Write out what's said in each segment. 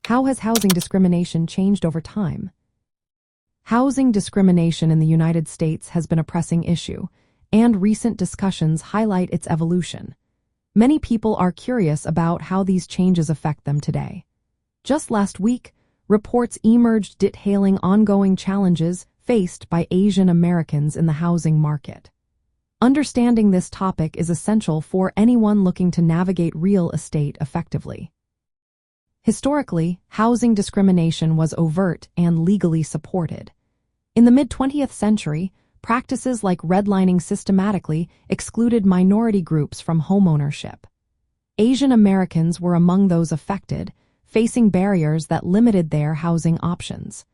How has housing discrimination changed over time? Housing discrimination in the United States has been a pressing issue, and recent discussions highlight its evolution. Many people are curious about how these changes affect them today. Just last week, reports emerged detailing ongoing challenges faced by Asian Americans in the housing market. Understanding this topic is essential for anyone looking to navigate real estate effectively. Historically, housing discrimination was overt and legally supported. In the mid-20th century, practices like redlining systematically excluded minority groups from homeownership. Asian Americans were among those affected, facing barriers that limited their housing options.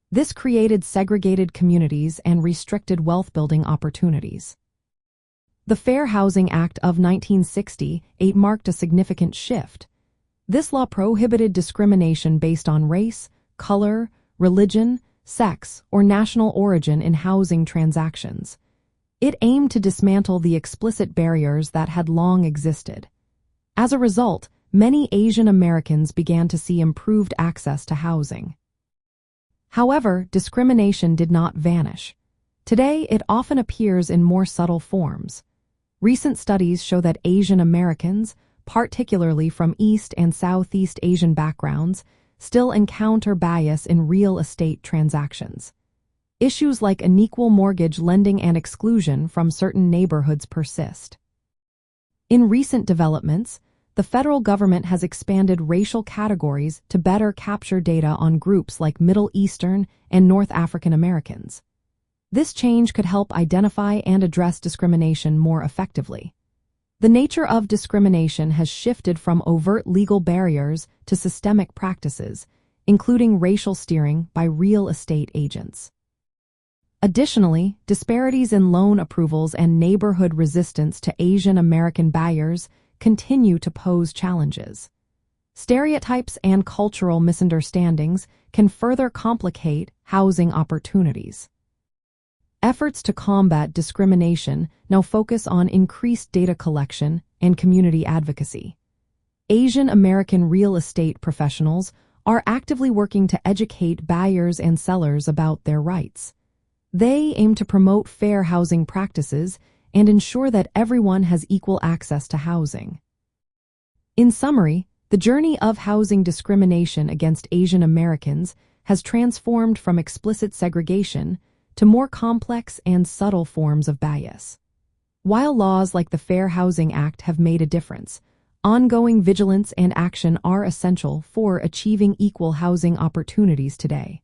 This created segregated communities and restricted wealth-building opportunities. The Fair Housing Act of 1968 marked a significant shift. This law prohibited discrimination based on race, color, religion, sex, or national origin in housing transactions. It aimed to dismantle the explicit barriers that had long existed. As a result, many Asian Americans began to see improved access to housing. However, discrimination did not vanish. Today, it often appears in more subtle forms. Recent studies show that Asian Americans, particularly from East and Southeast Asian backgrounds, still encounter bias in real estate transactions. Issues like unequal mortgage lending and exclusion from certain neighborhoods persist. In recent developments, the federal government has expanded racial categories to better capture data on groups like Middle Eastern and North African Americans. This change could help identify and address discrimination more effectively. The nature of discrimination has shifted from overt legal barriers to systemic practices, including racial steering by real estate agents. Additionally, disparities in loan approvals and neighborhood resistance to Asian American buyers continue to pose challenges. Stereotypes and cultural misunderstandings can further complicate housing opportunities. Efforts to combat discrimination now focus on increased data collection and community advocacy. Asian American real estate professionals are actively working to educate buyers and sellers about their rights. They aim to promote fair housing practices and ensure that everyone has equal access to housing. In summary, the journey of housing discrimination against Asian Americans has transformed from explicit segregation to more complex and subtle forms of bias. While laws like the Fair Housing Act have made a difference, ongoing vigilance and action are essential for achieving equal housing opportunities today.